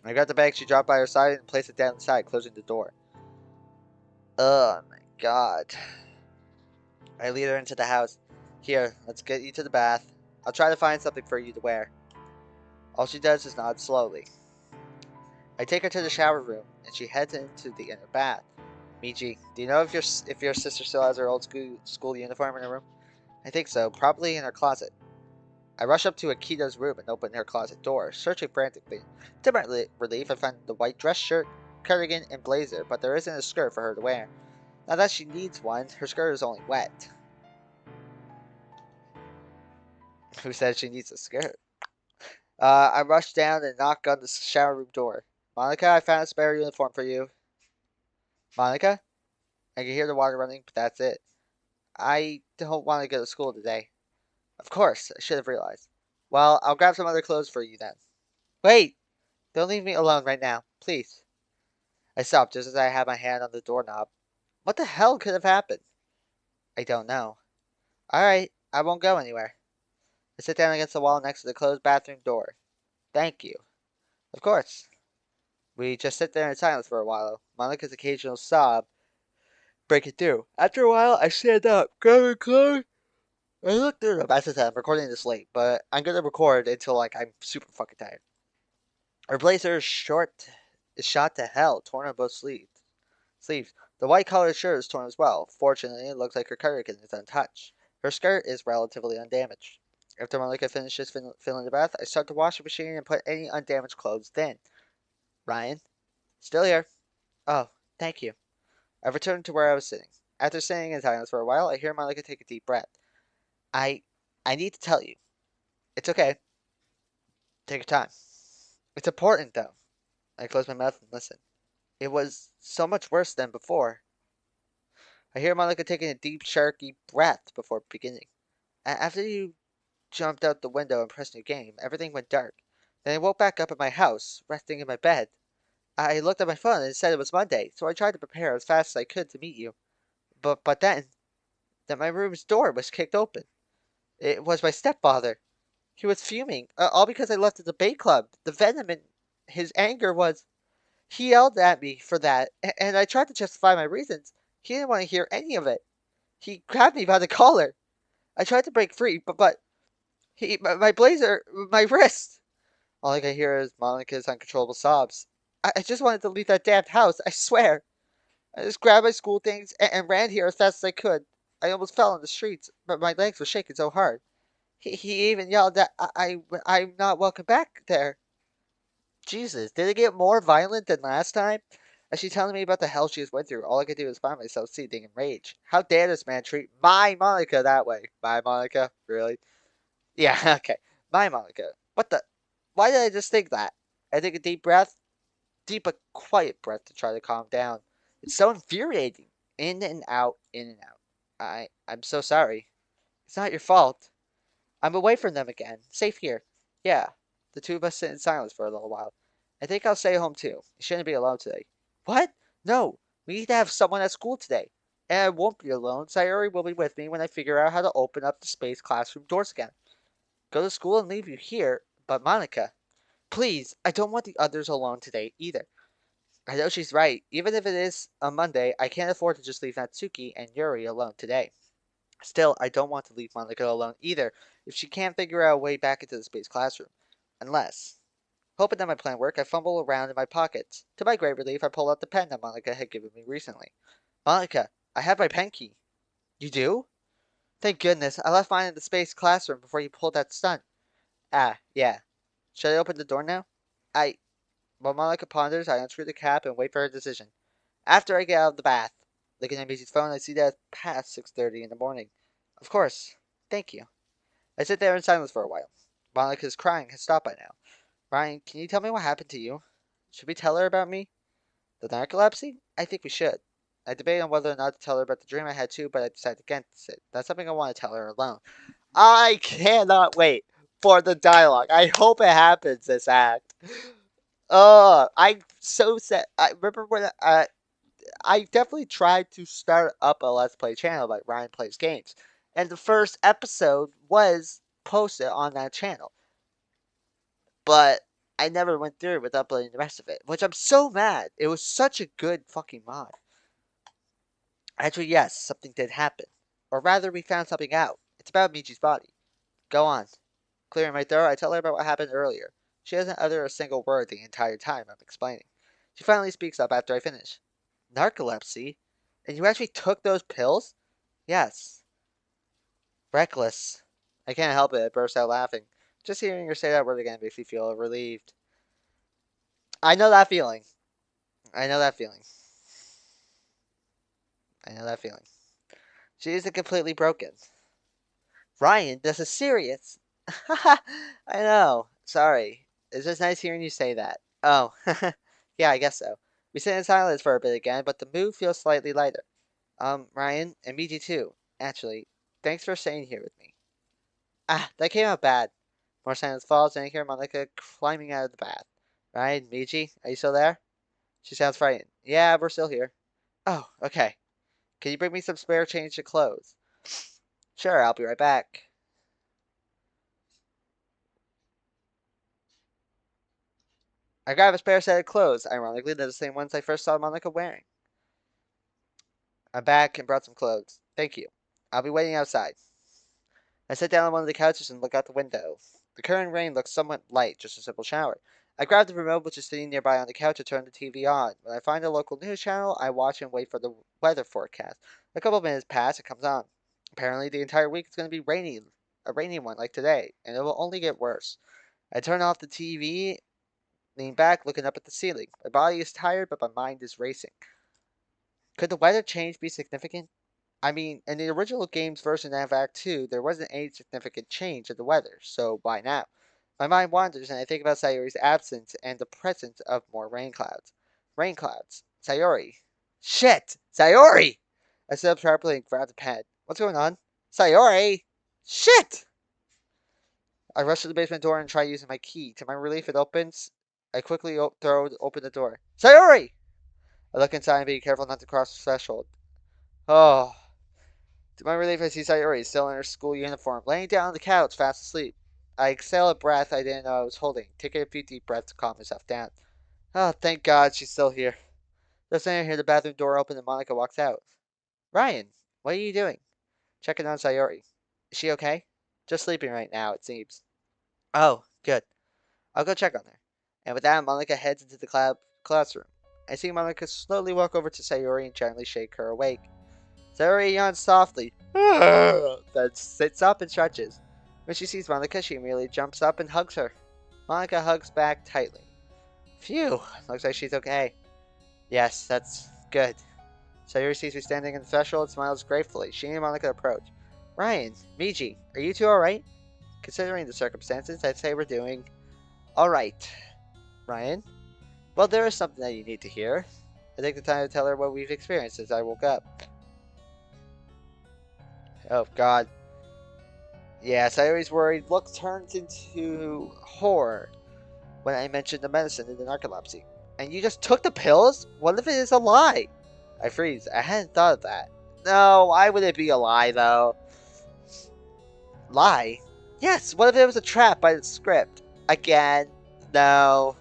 Speaker 1: I got the bag she dropped by her side and placed it down inside, closing the door. Oh my god. I lead her into the house. Here, let's get you to the bath. I'll try to find something for you to wear. All she does is nod slowly. I take her to the shower room, and she heads into the inner bath. Miji, do you know if your sister still has her old school uniform in her room? I think so, probably in her closet. I rush up to Akita's room and open her closet door, searching frantically. To my relief, I find the white dress shirt, cardigan, and blazer, but there isn't a skirt for her to wear. Not that she needs one, her skirt is only wet. Who said she needs a skirt? I rush down and knock on the shower room door. Monica, I found a spare uniform for you. Monica? I can hear the water running, but that's it. I don't want to go to school today. Of course, I should have realized. Well, I'll grab some other clothes for you then. Wait! Don't leave me alone right now, please. I stop just as I have my hand on the doorknob. What the hell could have happened? I don't know. Alright, I won't go anywhere. I sit down against the wall next to the closed bathroom door. Thank you. Of course. We just sit there in silence for a while, Monica's occasional sob breaking through. After a while, I stand up, grab my clothes, and look through them. As I said, I'm recording this late, but I'm gonna record until like I'm super fucking tired. Her blazer is shot to hell, torn on both sleeves. The white collared shirt is torn as well. Fortunately, it looks like her cardigan is untouched. Her skirt is relatively undamaged. After Monica finishes filling the bath, I start the washing machine and put any undamaged clothes in. Ryan? Still here. Oh, thank you. I returned to where I was sitting. After sitting in silence for a while, I hear Monica take a deep breath. I I need to tell you. It's okay. Take your time. It's important, though. I close my mouth and listen. It was so much worse than before. I hear Monica taking a deep, sharky breath before beginning. After you jumped out the window and pressed your game, everything went dark. Then I woke back up in my house, resting in my bed. I looked at my phone and it said it was Monday, so I tried to prepare as fast as I could to meet you. But then my room's door was kicked open. It was my stepfather. He was fuming, all because I left the debate club. The venom in his anger was. He yelled at me for that, and I tried to justify my reasons. He didn't want to hear any of it. He grabbed me by the collar. I tried to break free, but my blazer, my wrist. All I could hear is Monica's uncontrollable sobs. I just wanted to leave that damned house, I swear. I just grabbed my school things and ran here as fast as I could. I almost fell in the streets, but my legs were shaking so hard. He even yelled that I'm not welcome back there. Jesus, did it get more violent than last time? As she telling me about the hell she has went through, all I could do was find myself seething in rage. How dare this man treat my Monica that way? My Monica? Really? Yeah, okay. My Monica. What the? Why did I just think that? I take a deep breath. Deep but quiet breath to try to calm down. It's so infuriating. In and out, in and out. I'm so sorry. It's not your fault. I'm away from them again. Safe here. Yeah. The two of us sit in silence for a little while. I think I'll stay home too. You shouldn't be alone today. What? No. We need to have someone at school today. And I won't be alone. Sayori will be with me when I figure out how to open up the space classroom doors again. Go to school and leave you here. But Monica, please, I don't want the others alone today either. I know she's right. Even if it is a Monday, I can't afford to just leave Natsuki and Yuri alone today. Still, I don't want to leave Monica alone either if she can't figure out a way back into the space classroom. Unless. Hoping that my plan worked, I fumble around in my pockets. To my great relief, I pull out the pen that Monica had given me recently. Monica, I have my pen key. You do? Thank goodness. I left mine in the space classroom before you pulled that stunt. Ah, yeah. Should I open the door now? I. While Monica ponders, I unscrew the cap and wait for her decision. After I get out of the bath, looking at Maisie's phone, I see that it's past 6:30 in the morning. Of course. Thank you. I sit there in silence for a while. Monica's crying has stopped by now. Ryan, can you tell me what happened to you? Should we tell her about me? The narcolepsy? I think we should. I debate on whether or not to tell her about the dream I had too, but I decided against it. That's something I want to tell her alone. I cannot wait for the dialogue. I hope it happens this act. I'm so sad. I remember when I definitely tried to start up a Let's Play channel like Ryan Plays Games, and the first episode was posted on that channel, but I never went through with uploading the rest of it, which I'm so mad. It was such a good fucking mod. Actually, yes, something did happen. Or rather, we found something out. It's about Michi's body. Go on. Clearing my throat, I tell her about what happened earlier. She doesn't utter a single word the entire time I'm explaining. She finally speaks up after I finish. Narcolepsy? And you actually took those pills? Yes. Reckless. I can't help it, I burst out laughing. Just hearing her say that word again makes me feel relieved. I know that feeling. I know that feeling. I know that feeling. She isn't completely broken. Ryan, this is serious. I know. Sorry. It's just nice hearing you say that. Oh, yeah, I guess so. We sit in silence for a bit again, but the mood feels slightly lighter. Ryan, and Miji too. Actually, thanks for staying here with me. Ah, that came out bad. More silence falls, and I hear Monica climbing out of the bath. Ryan, Miji, are you still there? She sounds frightened. Yeah, we're still here. Oh, okay. Can you bring me some spare change to clothes? Sure, I'll be right back. I grab a spare set of clothes, ironically the same ones I first saw Monica wearing. I'm back and brought some clothes. Thank you. I'll be waiting outside. I sit down on one of the couches and look out the window. The current rain looks somewhat light, just a simple shower. I grab the remote, which is sitting nearby on the couch, and turn the TV on. When I find a local news channel, I watch and wait for the weather forecast. A couple of minutes pass, it comes on. Apparently, the entire week is going to be rainy, a rainy one like today, and it will only get worse. I turn off the TV, lean back, looking up at the ceiling. My body is tired, but my mind is racing. Could the weather change be significant? I mean, in the original game's version of Act 2, there wasn't any significant change in the weather, so why now? My mind wanders and I think about Sayori's absence and the presence of more rain clouds. Rain clouds. Sayori. Shit! Sayori! I sit up sharply and grab the pen. What's going on? Sayori! Shit! I rush to the basement door and try using my key. To my relief, it opens. I quickly open the door. Sayori! I look inside and be careful not to cross the threshold. Oh. To my relief, I see Sayori still in her school uniform, laying down on the couch, fast asleep. I exhale a breath I didn't know I was holding, taking a few deep breaths to calm myself down. Oh, thank God she's still here. Just then I hear the bathroom door open and Monica walks out. Ryan, what are you doing? Checking on Sayori. Is she okay? Just sleeping right now, it seems. Oh, good. I'll go check on her. And with that, Monica heads into the classroom. I see Monica slowly walk over to Sayori and gently shake her awake. Sayori yawns softly, then sits up and stretches. When she sees Monica, she immediately jumps up and hugs her. Monica hugs back tightly. Phew, looks like she's okay. Yes, that's good. Sayori sees me standing in the threshold and smiles gratefully. She and Monica approach. Ryan, Miji, are you two alright? Considering the circumstances, I'd say we're doing alright. Ryan? Well, there is something that you need to hear. I take the time to tell her what we've experienced since I woke up. Oh, God. Yeah, Sayori's worried look turns into horror when I mentioned the medicine in the narcolepsy. And you just took the pills? What if it is a lie? I freeze. I hadn't thought of that. No, why would it be a lie, though? Lie? Yes, what if it was a trap by the script? Again? No.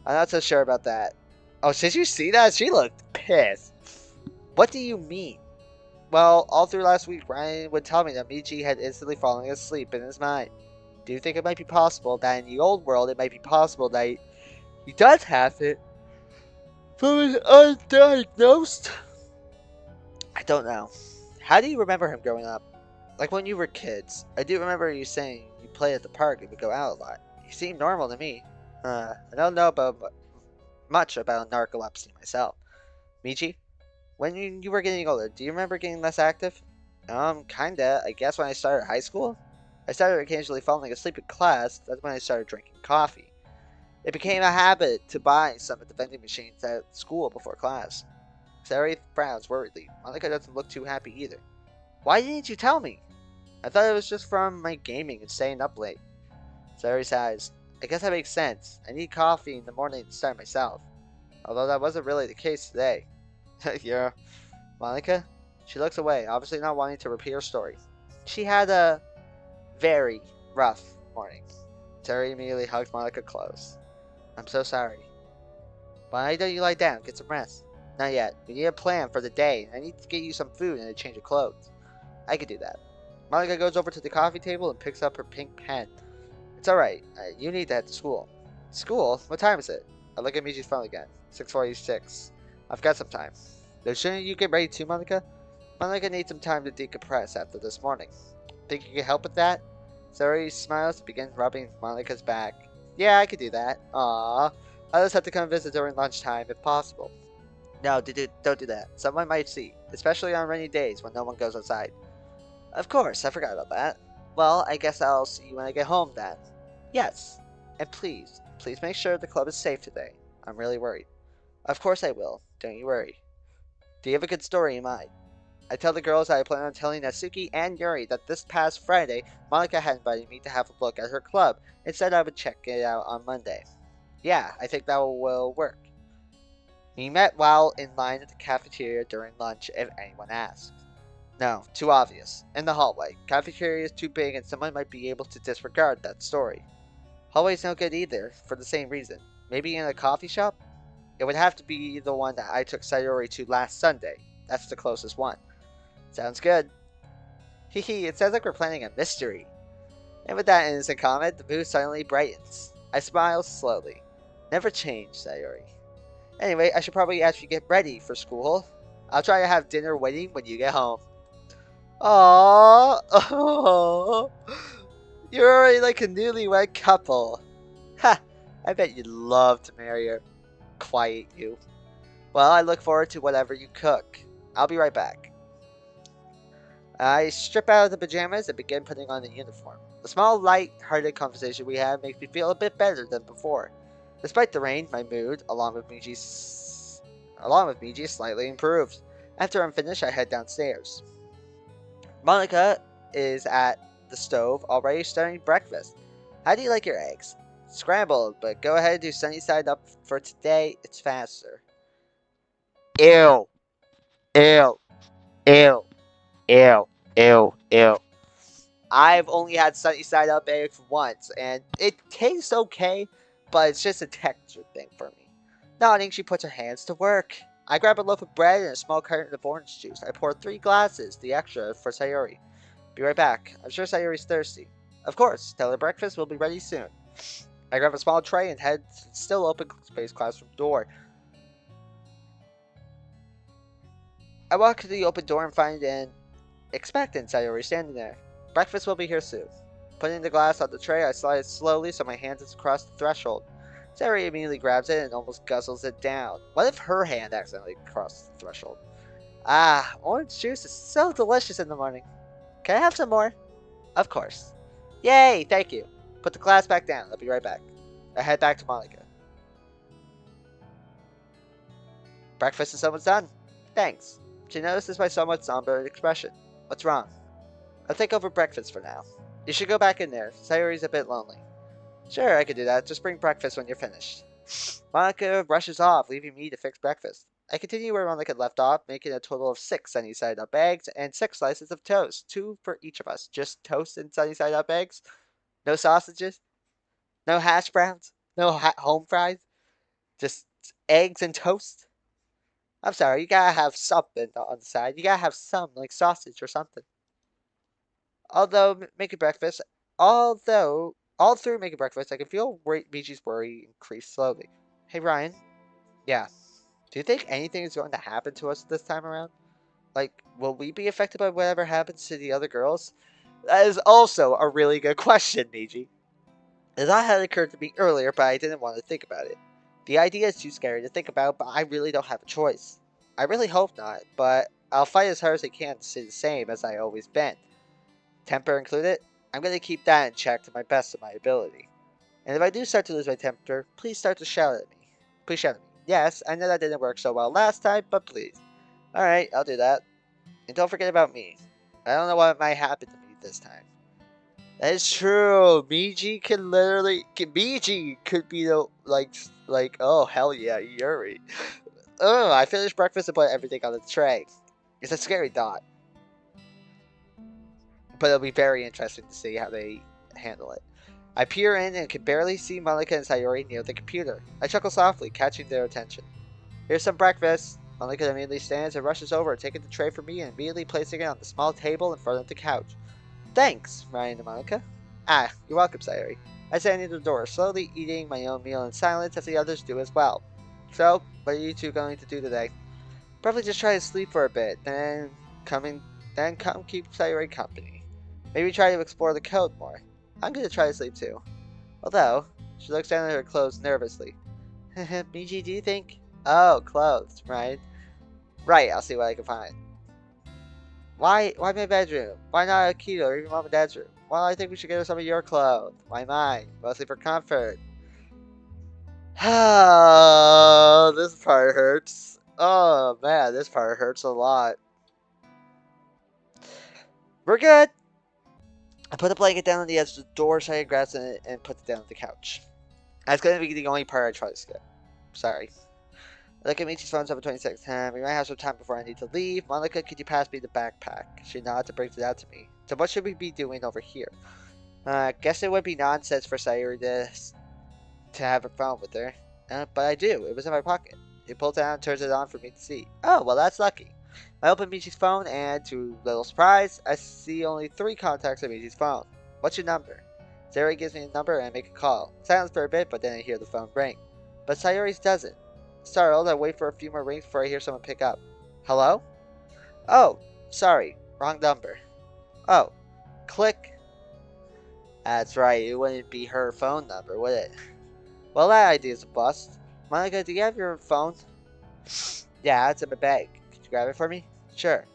Speaker 1: I'm not so sure about that. Oh, did you see that? She looked pissed. What do you mean? Well, all through last week, Ryan would tell me that Michi had instantly fallen asleep in his mind. Do you think it might be possible that in the old world it might be possible that he does have it, but was undiagnosed? I don't know. How do you remember him growing up? Like when you were kids. I do remember you saying you played at the park and would go out a lot. You seem normal to me. I don't know much about narcolepsy myself. Michi? When you were getting older, do you remember getting less active? Kinda. I guess when I started high school. I started occasionally falling asleep in class. That's when I started drinking coffee. It became a habit to buy some at the vending machines at school before class. Sayori frowns worriedly. Monica doesn't look too happy either. Why didn't you tell me? I thought it was just from my gaming and staying up late. Sayori sighs. I guess that makes sense. I need coffee in the morning to start myself. Although that wasn't really the case today. Yeah. Monica? She looks away, obviously not wanting to repeat her story. She had a very rough morning. Terry immediately hugs Monica close. I'm so sorry. Why don't you lie down, get some rest? Not yet. We need a plan for the day, and I need to get you some food and a change of clothes. I could do that. Monica goes over to the coffee table and picks up her pink pen. It's alright. You need to head to school. School? What time is it? I look at Michi's phone again. 6:46. I've got some time. Then shouldn't you get ready too, Monica? Monica needs some time to decompress after this morning. Think you can help with that? Sayori smiles and begins rubbing Monica's back. Yeah, I could do that. Aww. I'll just have to come visit during lunchtime if possible. No, don't do that. Someone might see, especially on rainy days when no one goes outside. Of course, I forgot about that. Well, I guess I'll see you when I get home then. Yes. And please make sure the club is safe today. I'm really worried. Of course I will. Don't you worry. Do you have a good story in mind? I tell the girls I plan on telling Natsuki and Yuri that this past Friday, Monica had invited me to have a look at her club and said I would check it out on Monday. Yeah, I think that will work. We met while in line at the cafeteria during lunch if anyone asks. No, too obvious. In the hallway. Cafeteria is too big and someone might be able to disregard that story. Hallway's no good either, for the same reason. Maybe in a coffee shop? It would have to be the one that I took Sayori to last Sunday. That's the closest one. Sounds good. Hehe, it sounds like we're planning a mystery. And with that innocent comment, the mood suddenly brightens. I smile slowly. Never change, Sayori. Anyway, I should probably actually get ready for school. I'll try to have dinner waiting when you get home. Aww. Oh, you're already like a newlywed couple. Ha! I bet you'd love to marry her. Quiet you. Well, I look forward to whatever you cook. I'll be right back. I strip out of the pajamas and begin putting on the uniform. The small, light-hearted conversation we had makes me feel a bit better than before. Despite the rain, my mood, along with Miji's slightly improved. After I'm finished, I head downstairs. Monica is at the stove, already starting breakfast. How do you like your eggs? Scrambled, but go ahead and do sunny side up for today. It's faster. Ew. Ew. Ew. Ew. Ew. Ew. I've only had sunny side up eggs once, and it tastes okay, but it's just a texture thing for me. Nodding, she puts her hands to work. I grab a loaf of bread and a small carton of orange juice. I pour 3 glasses, the extra, for Sayori. Be right back. I'm sure Sayori's thirsty. Of course, tell her breakfast will be ready soon. I grab a small tray and head to the still open space classroom door. I walk to the open door and find an expectant Sayori standing there. Breakfast will be here soon. Putting the glass on the tray, I slide it slowly so my hand is across the threshold. Sayori immediately grabs it and almost guzzles it down. What if her hand accidentally crossed the threshold? Ah, orange juice is so delicious in the morning. Can I have some more? Of course. Yay, thank you. Put the glass back down. I'll be right back. I head back to Monica. Breakfast is almost done. Thanks. She notices my somewhat somber expression. What's wrong? I'll take over breakfast for now. You should go back in there. Sayori's a bit lonely. Sure, I could do that. Just bring breakfast when you're finished. Monica rushes off, leaving me to fix breakfast. I continue where Monica left off, making a total of 6 sunny-side-up eggs and 6 slices of toast, 2 for each of us. Just toast and sunny-side-up eggs? No sausages? No hash browns? No home fries? Just eggs and toast? I'm sorry, you gotta have something on the side. You gotta have some, like sausage or something. Making breakfast, all through making breakfast, I can feel Michi's worry increase slowly. Hey Ryan. Yeah. Do you think anything is going to happen to us this time around? Like, will we be affected by whatever happens to the other girls? That is also a really good question, Miji. The thought had occurred to me earlier, but I didn't want to think about it. The idea is too scary to think about, but I really don't have a choice. I really hope not, but I'll fight as hard as I can to stay the same as I always been. Temper included? I'm going to keep that in check to my best of my ability. And if I do start to lose my temper, please start to shout at me. Please shout at me. Yes, I know that didn't work so well last time, but please. Alright, I'll do that. And don't forget about me. I don't know what might happen to me this time. That is true. Miji could be the, oh, hell yeah, Yuri. Oh, I finished breakfast and put everything on the tray. It's a scary thought. But it'll be very interesting to see how they handle it. I peer in and can barely see Monica and Sayori near the computer. I chuckle softly, catching their attention. Here's some breakfast. Monica immediately stands and rushes over, taking the tray from me and immediately placing it on the small table in front of the couch. Thanks, Ryan and Monica. Ah, you're welcome, Sayori. I stand near the door, slowly eating my own meal in silence as the others do as well. So, what are you two going to do today? Probably just try to sleep for a bit, then come keep Sayori company. Maybe try to explore the code more. I'm gonna try to sleep too. Although, she looks down at her clothes nervously. Miji, do you think? Oh, clothes, right? Right, I'll see what I can find. Why my bedroom? Why not a key or even mom and dad's room? Well, I think we should get her some of your clothes. Why mine? Mostly for comfort. Oh, this part hurts. Oh man, this part hurts a lot. We're good. I put the blanket down on the edge of the door, so I grabbed it and put it down on the couch. That's going to be the only part I try to skip. Sorry. Look at Michi's phone, 7:26. We might have some time before I need to leave. Monica, could you pass me the backpack? She nodded and brings it out to me. So what should we be doing over here? Guess it would be nonsense for Sayori to have her phone with her. But I do. It was in my pocket. He pulls it out and turns it on for me to see. Oh, well, that's lucky. I open Michi's phone, and to little surprise, I see only 3 contacts on Michi's phone. What's your number? Sayori gives me a number, and I make a call. Silence for a bit, but then I hear the phone ring. But Sayori's doesn't. Startled, I wait for a few more rings before I hear someone pick up. Hello? Oh, sorry. Wrong number. Oh. Click. That's right, it wouldn't be her phone number, would it? Well, that idea's a bust. Monica, do you have your phone? Yeah, it's in my bag. Could you grab it for me? Sure.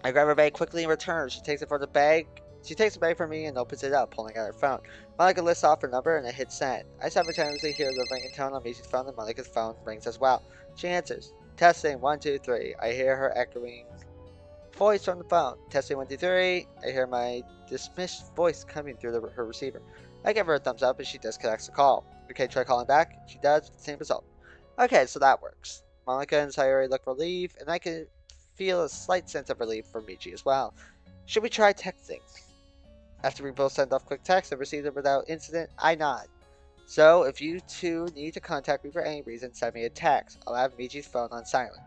Speaker 1: I grab her bag quickly and return. She takes it from the bag. She takes the bag from me and opens it up, pulling out her phone. Monica lists off her number and I hit send. I simultaneously hear the ringing tone on Macy's phone and Monica's phone rings as well. She answers. Testing 1, 2, 3. I hear her echoing voice from the phone. Testing 1, 2, 3. I hear my dismissed voice coming through her receiver. I give her a thumbs up and she disconnects the call. Okay, try calling back. She does, with the same result. Okay, so that works. Monica and Sayori look relieved, and I can feel a slight sense of relief from Michi as well. Should we try texting? After we both send off quick texts and receive them without incident, I nod. So, if you two need to contact me for any reason, send me a text. I'll have Michi's phone on silent.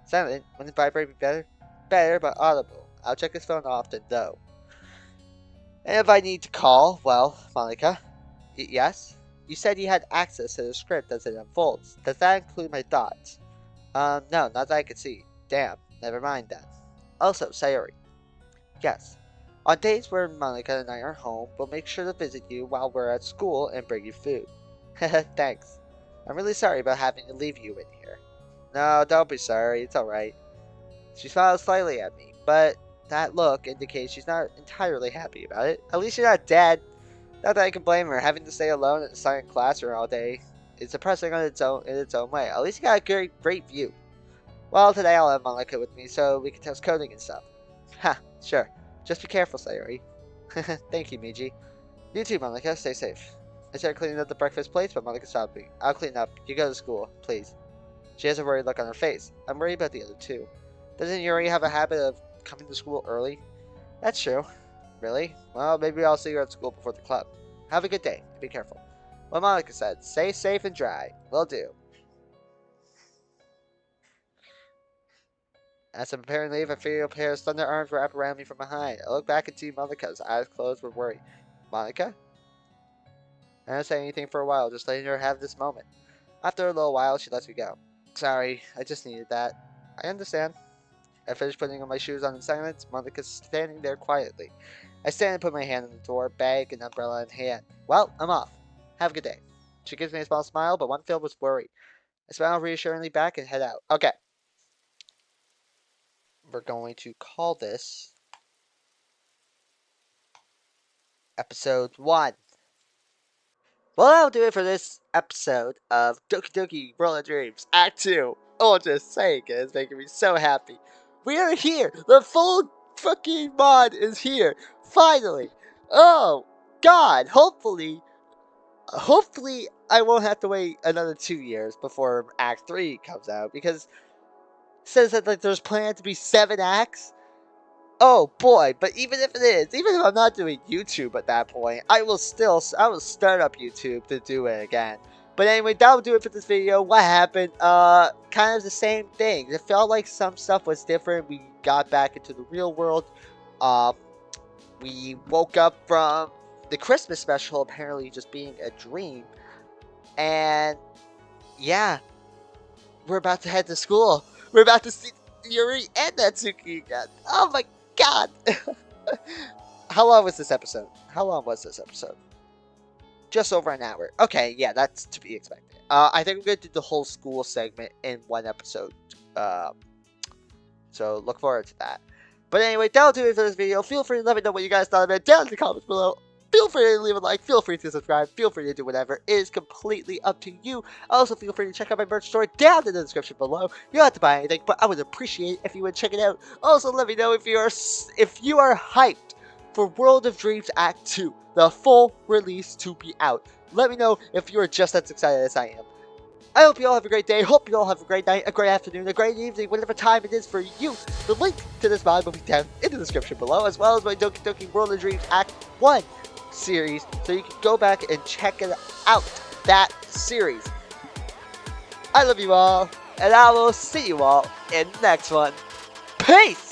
Speaker 1: Silent? Wouldn't vibrate be better? Better, but audible. I'll check his phone often, though. And if I need to call, well, Monica. Yes? You said you had access to the script as it unfolds. Does that include my thoughts? No, not that I could see. Damn, never mind then. Also, Sayori. Yes. On days where Monica and I are home, we'll make sure to visit you while we're at school and bring you food. Thanks. I'm really sorry about having to leave you in here. No, don't be sorry. It's alright. She smiles slightly at me, but that look indicates she's not entirely happy about it. At least you're not dead. Not that I can blame her. Having to stay alone in a silent classroom all day is depressing in its own way. At least you got a great view. Well, today I'll have Monica with me so we can test coding and stuff. Ha, sure. Just be careful, Sayori. Thank you, Miji. You too, Monica. Stay safe. I started cleaning up the breakfast plates, but Monica stopped me. I'll clean up. You go to school, please. She has a worried look on her face. I'm worried about the other two. Doesn't Yuri have a habit of coming to school early? That's true. Really? Well, maybe I'll see you at school before the club. Have a good day. Be careful. Well, Monica said, stay safe and dry. Will do. As I'm preparing to leave, I feel a pair of slender arms wrap around me from behind. I look back and see Monica's eyes closed with worry. Monica? I didn't say anything for a while, just letting her have this moment. After a little while, she lets me go. Sorry, I just needed that. I understand. I finish putting on my shoes on in silence. Monica's standing there quietly. I stand and put my hand on the door, bag and umbrella in hand. Well, I'm off. Have a good day. She gives me a small smile, but one filled with worry. I smile reassuringly back and head out. Okay. We're going to call this episode 1. Well, that'll do it for this episode of Doki Doki World of Dreams Act 2. Oh, just saying it, it's making me so happy. We are here! The full fucking mod is here! Finally! Oh, God! Hopefully I won't have to wait another 2 years before Act 3 comes out, because it says that like there's planned to be 7 acts. Oh boy, but even if it is, even if I'm not doing YouTube at that point, I will start up YouTube to do it again. But anyway, that'll do it for this video. What happened? Kind of the same thing. It felt like some stuff was different. We got back into the real world. We woke up from the Christmas special apparently just being a dream. And yeah, we're about to head to school. We're about to see Yuri and Natsuki again. Oh my God. How long was this episode? Just over an hour. Okay, yeah, that's to be expected. I think we're going to do the whole school segment in one episode. So look forward to that. But anyway, that'll do it for this video. Feel free to let me know what you guys thought of it down in the comments below. Feel free to leave a like, feel free to subscribe, feel free to do whatever. It is completely up to you. Also, feel free to check out my merch store down in the description below. You don't have to buy anything, but I would appreciate it if you would check it out. Also, let me know if you are hyped for World of Dreams Act 2, the full release to be out. Let me know if you are just as excited as I am. I hope you all have a great day. Hope you all have a great night, a great afternoon, a great evening, whatever time it is for you. The link to this mod will be down in the description below, as well as my Doki Doki World of Dreams Act 1 series, so you can go back and check it out. that series. I love you all, and I will see you all in the next one. Peace!